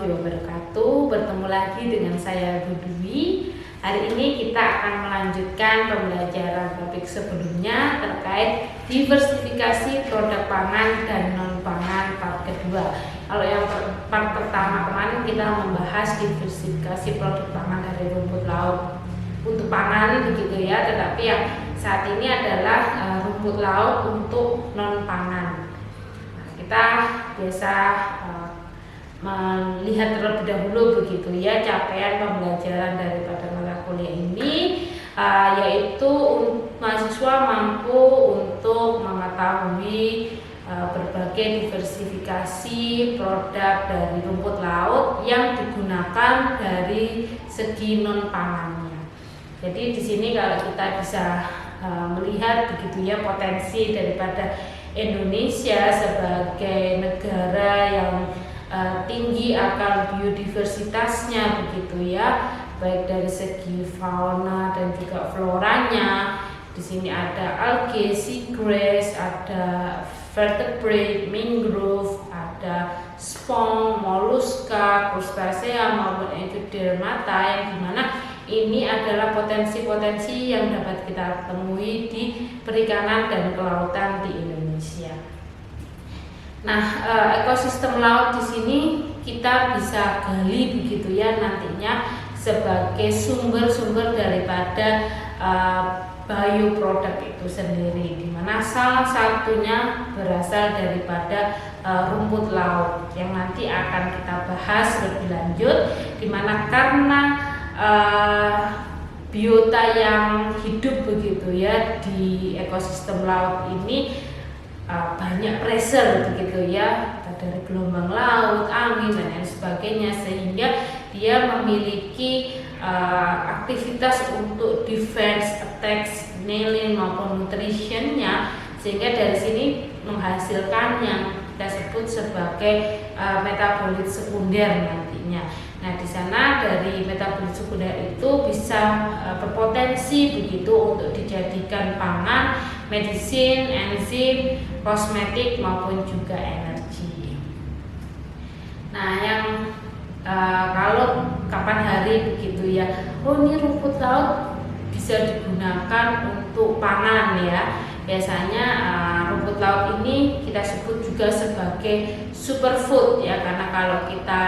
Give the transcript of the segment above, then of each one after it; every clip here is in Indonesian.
warahmatullahi wabarakatuh. Bertemu lagi dengan saya Bu Dwi. Hari ini kita akan melanjutkan pembelajaran topik sebelumnya terkait diversifikasi produk pangan dan non pangan part kedua. Kalau yang part pertama kemarin kita membahas diversifikasi produk pangan dari rumput laut untuk pangan begitu ya, tetapi yang saat ini adalah rumput laut untuk non pangan. Kita biasa melihat terlebih dahulu begitu ya capaian pembelajaran daripada mata kuliah ini, yaitu mahasiswa mampu untuk mengetahui berbagai diversifikasi produk dari rumput laut yang digunakan dari segi non pangannya. Jadi di sini kalau kita bisa melihat begitu ya potensi daripada Indonesia sebagai negara yang tinggi akan biodiversitasnya begitu ya, baik dari segi fauna dan juga floranya. Di sini ada algae, seagrass, ada vertebrate, mangrove, ada spong, mollusca, crustacea maupun epidermata, yang dimana ini adalah potensi-potensi yang dapat kita temui di perikanan dan kelautan di Indonesia. Nah, ekosistem laut di sini kita bisa gali begitu ya nantinya sebagai sumber-sumber daripada bioproduct itu sendiri, di mana salah satunya berasal daripada rumput laut yang nanti akan kita bahas lebih lanjut, di mana karena biota yang hidup begitu ya di ekosistem laut ini banyak pressure begitu ya dari gelombang laut, angin dan lain sebagainya, sehingga dia memiliki aktivitas untuk defense, attacks, nailing maupun nutritionnya, sehingga dari sini menghasilkan yang kita sebut sebagai metabolit sekunder nantinya. Nah, di sana dari metabolit sekunder itu bisa berpotensi begitu untuk dijadikan pangan, medicine, enzim, kosmetik maupun juga energi. Nah, yang kalau kapan hari begitu ya, ini rumput laut bisa digunakan untuk pangan ya. Biasanya rumput laut ini kita sebut juga sebagai superfood ya, karena kalau kita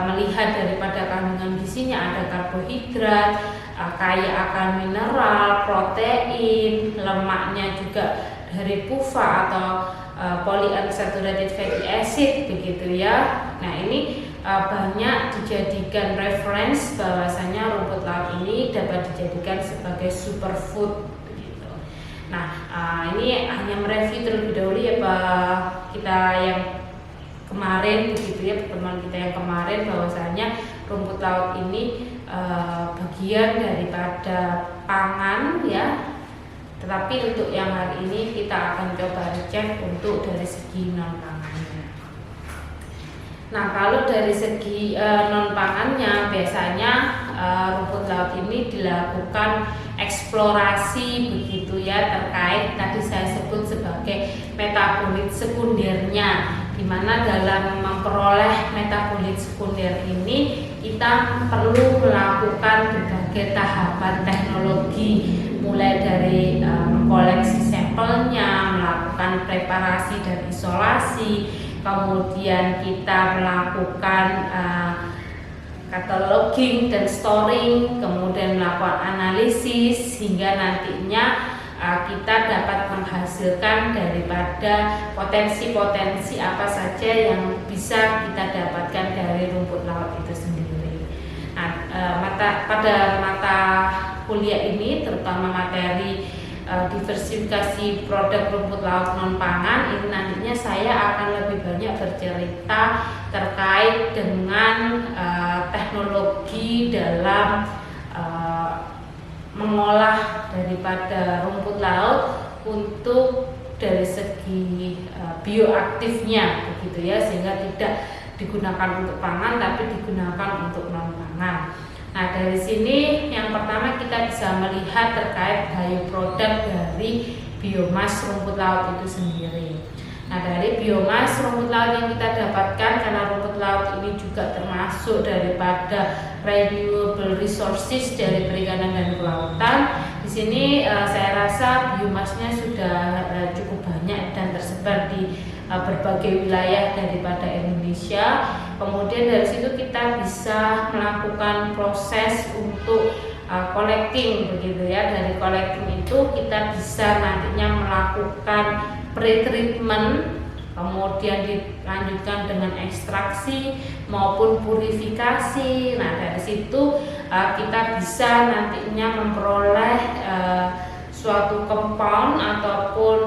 melihat daripada kandungan gizinya ada karbohidrat, kaya akan mineral, protein, lemaknya juga dari PUFA atau polyunsaturated fatty acid begitu ya. Nah, ini banyak dijadikan reference bahwasanya rumput laut ini dapat dijadikan sebagai superfood begitu. Nah, ini hanya mereview terlebih dahulu ya Pak, kita yang kemarin begitu ya, pertemuan kita yang kemarin, bahwasanya rumput laut ini bagian daripada pangan ya. Tetapi untuk yang hari ini kita akan coba cek untuk dari segi non pangannya. Nah, kalau dari segi non pangannya biasanya rumput laut ini dilakukan eksplorasi begitu ya, terkait tadi saya sebut sebagai metabolit sekundernya, di mana dalam memperoleh metabolit sekunder ini kita perlu melakukan berbagai tahapan teknologi, mulai dari mengkoleksi sampelnya, melakukan preparasi dan isolasi, kemudian kita melakukan cataloging dan storing, kemudian melakukan analisis, hingga nantinya kita dapat menghasilkan daripada potensi-potensi apa saja yang bisa kita dapatkan dari rumput laut itu sendiri. Nah, pada mata kuliah ini, terutama materi diversifikasi produk rumput laut non pangan ini, nantinya saya akan lebih banyak bercerita terkait dengan teknologi dalam mengolah daripada rumput laut untuk dari segi bioaktifnya begitu ya, sehingga tidak digunakan untuk pangan tapi digunakan untuk non pangan. Nah, dari sini yang pertama kita bisa melihat terkait bioproduk dari biomas rumput laut itu sendiri. Nah, dari biomas rumput laut yang kita dapatkan, karena rumput laut ini juga termasuk daripada renewable resources dari perikanan dan kelautan. Di sini saya rasa biomasnya sudah cukup banyak dan tersebar di berbagai wilayah daripada Indonesia. Kemudian dari situ kita bisa melakukan proses untuk collecting begitu ya. Dari collecting itu kita bisa nantinya melakukan pre-treatment, kemudian dilanjutkan dengan ekstraksi maupun purifikasi. Nah, dari situ kita bisa nantinya memperoleh suatu compound ataupun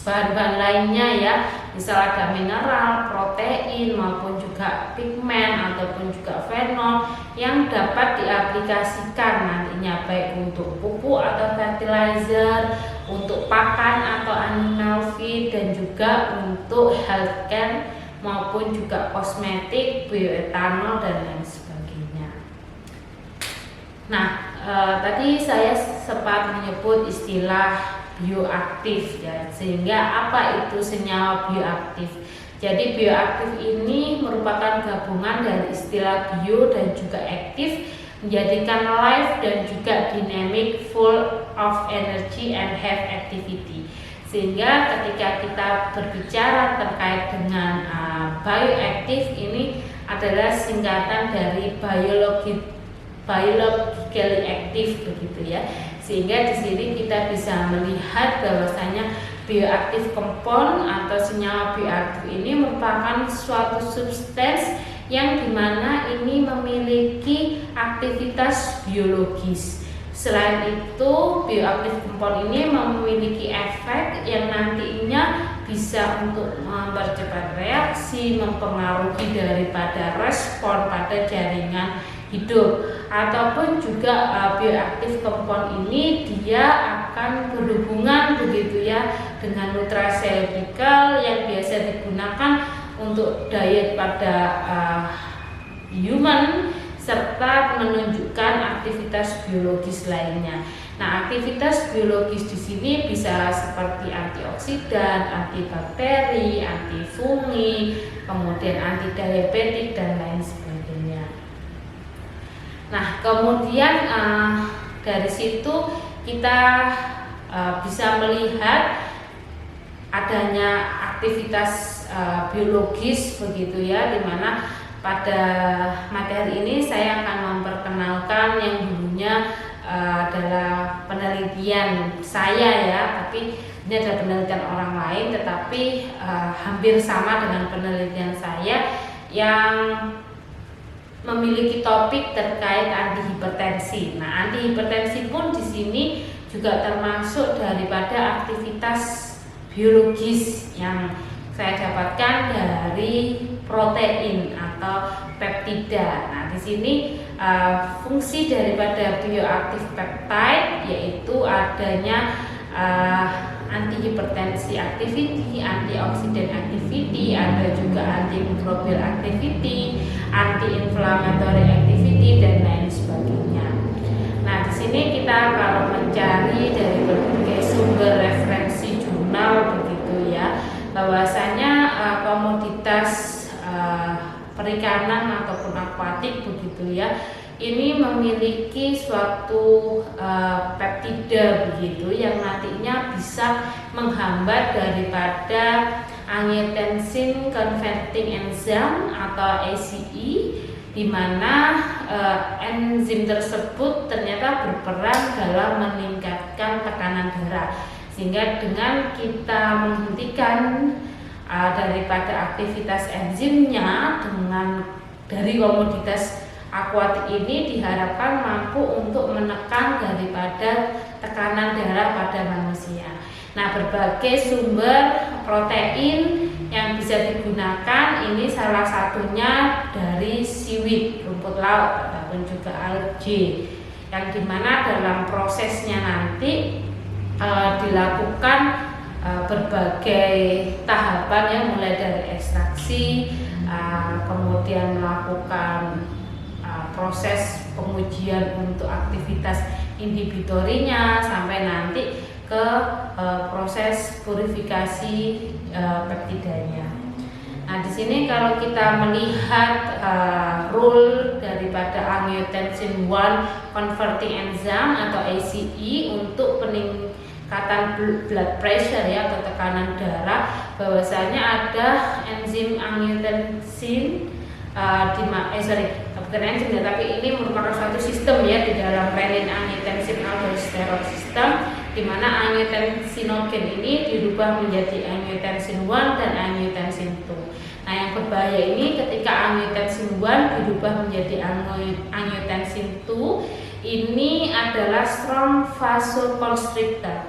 bahan-bahan lainnya ya, misal ada mineral, protein maupun juga pigmen ataupun juga fenol yang dapat diaplikasikan nantinya baik untuk pupuk atau fertilizer, untuk pakan atau animal feed, dan juga untuk healthcare maupun juga kosmetik, bioetanol dan lain sebagainya. Nah, tadi saya sempat menyebut istilah bioaktif ya, sehingga apa itu senyawa bioaktif? Jadi bioaktif ini merupakan gabungan dari istilah bio dan juga aktif, menjadikan live dan juga dynamic, full of energy and have activity. Sehingga ketika kita berbicara terkait dengan bioaktif, ini adalah singkatan dari biologically active begitu ya. Sehingga di sini kita bisa melihat bahwasanya bioaktif compound atau senyawa bioaktif ini merupakan suatu substans yang dimana ini memiliki aktivitas biologis. Selain itu, bioaktif compound ini memiliki efek yang nantinya bisa untuk mempercepat reaksi, mempengaruhi daripada respon pada jaringan hidup, ataupun juga bioaktif compound ini dia akan berhubungan begitu ya dengan nutraceutical yang biasa digunakan untuk diet pada human, serta menunjukkan aktivitas biologis lainnya. Nah, aktivitas biologis di sini bisa seperti antioksidan, antibakteri, antifungi, kemudian antidiabetik dan lain sebagainya. Nah, kemudian dari situ kita bisa melihat adanya aktivitas biologis begitu ya, dimana pada materi ini saya akan memperkenalkan yang dulunya adalah penelitian saya ya, tapi ini adalah penelitian orang lain, tetapi hampir sama dengan penelitian saya yang memiliki topik terkait antihipertensi. Nah, antihipertensi pun di sini juga termasuk daripada aktivitas biologis yang saya dapatkan dari protein atau peptida. Nah, di sini fungsi daripada bioaktif peptide yaitu adanya antihipertensi activity, antioksidan activity, ada juga antimikrobial activity, anti-inflammatory activity dan lain sebagainya. Nah, di sini kita kalau mencari dari berbagai sumber referensi jurnal begitu ya, bahwasanya komoditas perikanan ataupun akuatik begitu ya, ini memiliki suatu peptida begitu yang nantinya bisa menghambat daripada angiotensin converting enzyme atau ACE, di mana enzim tersebut ternyata berperan dalam meningkatkan tekanan darah. Sehingga dengan kita menghentikan daripada aktivitas enzimnya dengan dari komoditas akuatik ini diharapkan mampu untuk menekan daripada tekanan darah pada manusia. Nah, berbagai sumber protein yang bisa digunakan ini salah satunya dari seaweed, rumput laut ataupun juga algae, yang dimana dalam prosesnya nanti dilakukan berbagai tahapan yang mulai dari ekstraksi, kemudian melakukan proses pengujian untuk aktivitas inhibitorinya, sampai nanti ke proses purifikasi peptidanya. Nah, di sini kalau kita melihat role daripada angiotensin 1 converting enzyme atau ACE untuk peningkatan blood pressure ya, atau tekanan darah, bahwasanya ada enzim angiotensin bukan enzim ya, tapi ini merupakan suatu sistem ya di dalam renin angiotensin aldosterone system, di mana angiotensinogen ini dirubah menjadi angiotensin 1 dan angiotensin 2. Nah, yang berbahaya ini ketika angiotensin 1 dirubah menjadi angiotensin 2, ini adalah strong vasoconstrictor.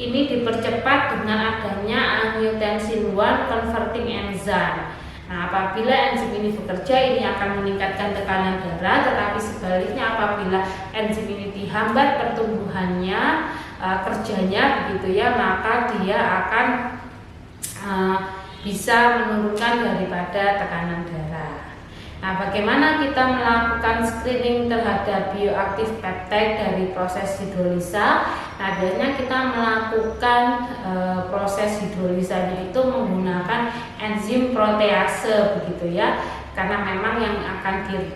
Ini dipercepat dengan adanya angiotensin 1 converting enzyme. Nah, apabila enzim ini bekerja, ini akan meningkatkan tekanan darah, tetapi sebaliknya apabila enzim ini dihambat pertumbuhannya, kerjanya begitu ya, maka dia akan bisa menurunkan daripada tekanan darah. Nah, bagaimana kita melakukan screening terhadap bioaktif peptide dari proses hidrolisa? Nah, biasanya kita melakukan proses hidrolisanya itu menggunakan enzim protease begitu ya, karena memang yang akan di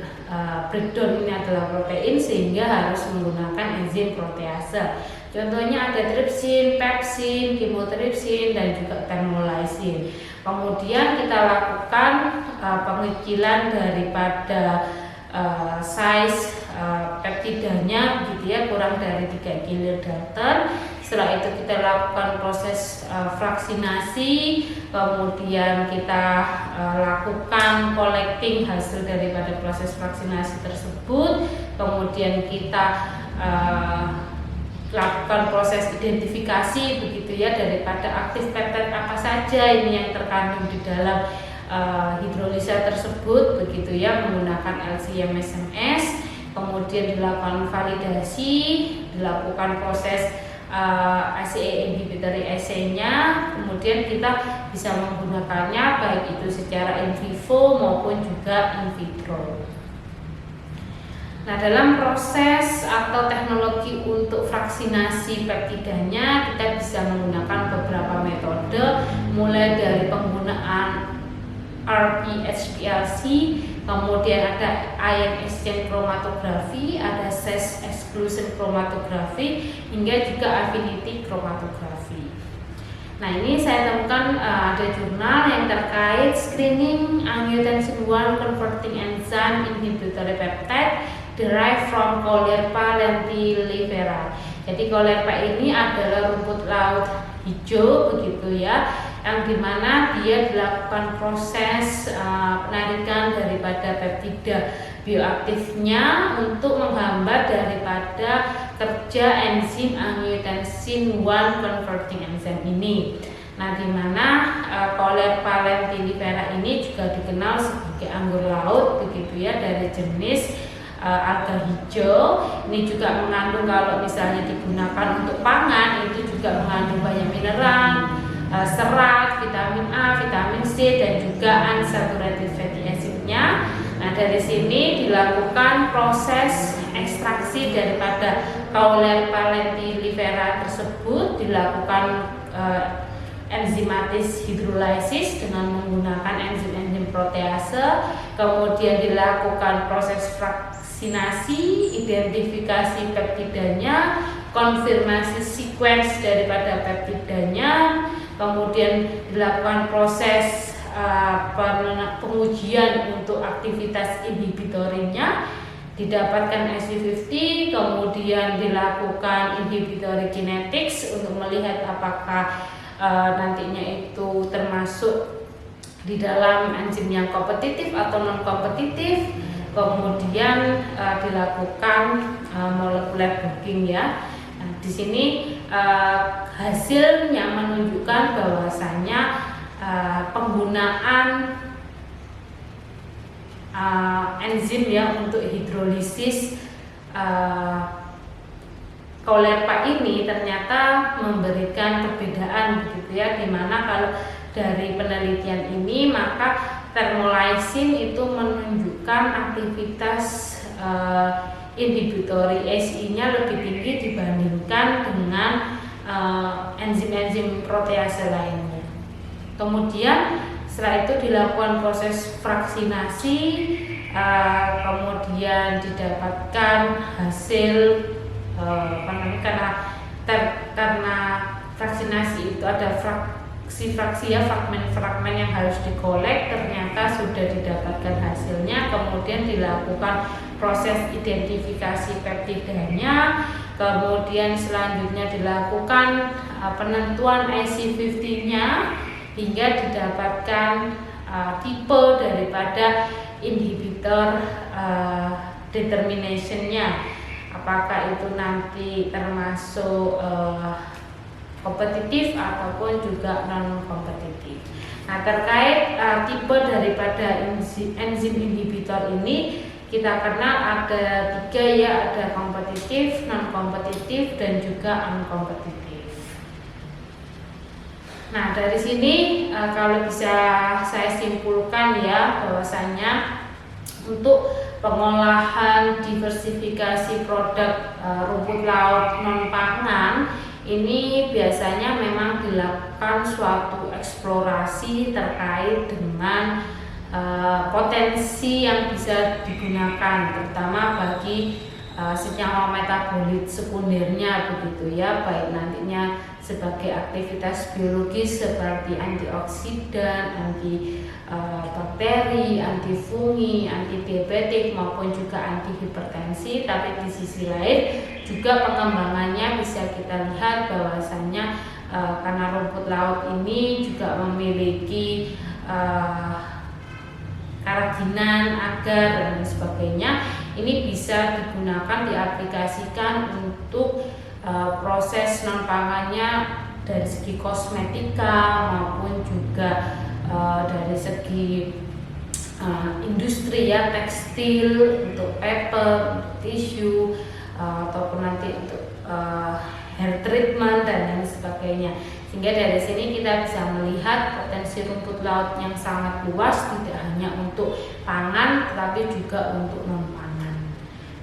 breakdown ini adalah protein, sehingga harus menggunakan enzim protease. Contohnya ada tripsin, pepsin, chymotrypsin, dan juga thermolysin. Kemudian kita lakukan pengecilan daripada size peptidanya gitu ya, kurang dari 3 kilodalton. Setelah itu kita lakukan proses fraksinasi, kemudian kita lakukan collecting hasil daripada proses fraksinasi tersebut, kemudian kita lakukan proses identifikasi begitu ya daripada aktif peptide apa saja ini yang terkandung di dalam hidrolisa tersebut begitu ya, menggunakan LCM SMS, kemudian dilakukan validasi, dilakukan proses ACE inhibitory assay-nya, kemudian kita bisa menggunakannya baik itu secara in vivo maupun juga in vitro. Nah, dalam proses atau teknologi untuk vaksinasi peptidanya, kita bisa menggunakan beberapa metode, mulai dari penggunaan RP-HPLC, kemudian ada ion exchange chromatografi, ada phase exclusion chromatografi, hingga juga affinity chromatografi. Nah, ini saya temukan ada jurnal yang terkait screening angiotensin 1 converting enzyme inhibitory peptide derived from Caulerpa lentilifera. Jadi Caulerpa ini adalah rumput laut hijau begitu ya, yang dimana dia dilakukan proses penarikan daripada peptida bioaktifnya untuk menghambat daripada kerja enzim angiotensin 1 converting enzyme ini. Nah, dimana Caulerpa lentilifera ini juga dikenal sebagai anggur laut begitu ya, dari jenis alga hijau. Ini juga mengandung, kalau misalnya digunakan untuk pangan, itu juga mengandung banyak mineral, serat, vitamin A, vitamin C, dan juga unsaturated fatty acid-nya. Nah, dari sini dilakukan proses ekstraksi daripada Caulerpa lentilifera tersebut, dilakukan enzimatis hidrolisis dengan menggunakan enzim protease, kemudian dilakukan proses vaksinasi, identifikasi peptidanya, konfirmasi sequence daripada peptidanya, kemudian dilakukan proses pengujian untuk aktivitas inhibitorinya, didapatkan IC50, kemudian dilakukan inhibitory kinetics untuk melihat apakah nantinya itu termasuk di dalam enzim yang kompetitif atau non kompetitif, kemudian dilakukan molekuler booking ya. Nah, di sini hasilnya menunjukkan bahwasanya penggunaan enzim ya untuk hidrolisis Caulerpa ini ternyata memberikan perbedaan begitu ya, dimana kalau dari penelitian ini maka thermolysin itu menunjukkan aktivitas inhibitory ACE-nya lebih tinggi dibandingkan dengan enzim-enzim protease lainnya. Kemudian setelah itu dilakukan proses fraksinasi, kemudian didapatkan hasil karena vaksinasi itu ada fraksi-fraksi ya, fragmen-fragmen yang harus dikolek, ternyata sudah didapatkan hasilnya, kemudian dilakukan proses identifikasi peptidanya, kemudian selanjutnya dilakukan penentuan IC50-nya hingga didapatkan tipe daripada inhibitor determination-nya, apakah itu nanti termasuk kompetitif ataupun juga non kompetitif. Nah, terkait tipe daripada enzim inhibitor ini kita kenal ada 3 ya, ada kompetitif, non kompetitif, dan juga unkompetitif. Nah, dari sini kalau bisa saya simpulkan ya, bahwasanya untuk pengolahan diversifikasi produk rumput laut non pangan ini biasanya memang dilakukan suatu eksplorasi terkait dengan potensi yang bisa digunakan, terutama bagi senyawa metabolit sekundernya begitu ya, baik nantinya sebagai aktivitas biologis seperti antioksidan, anti bakteri, anti fungi, anti diabetik maupun juga anti hipertensi. Tapi di sisi lain juga pengembangannya bisa kita lihat bahwasannya karena rumput laut ini juga memiliki kerajinan, agar dan sebagainya, ini bisa digunakan diaplikasikan untuk proses non pangannya dari segi kosmetika maupun juga dari segi industri ya, tekstil, untuk paper, untuk tisu, ataupun nanti untuk hair treatment dan lain sebagainya. Sehingga dari sini kita bisa melihat potensi rumput laut yang sangat luas, tidak hanya untuk pangan tetapi juga untuk non pangan.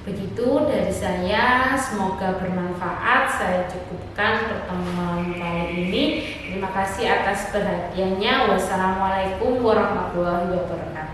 Begitu dari saya, semoga bermanfaat. Saya cukupkan pertemuan kali ini. Terima kasih atas perhatiannya. Wassalamualaikum warahmatullahi wabarakatuh.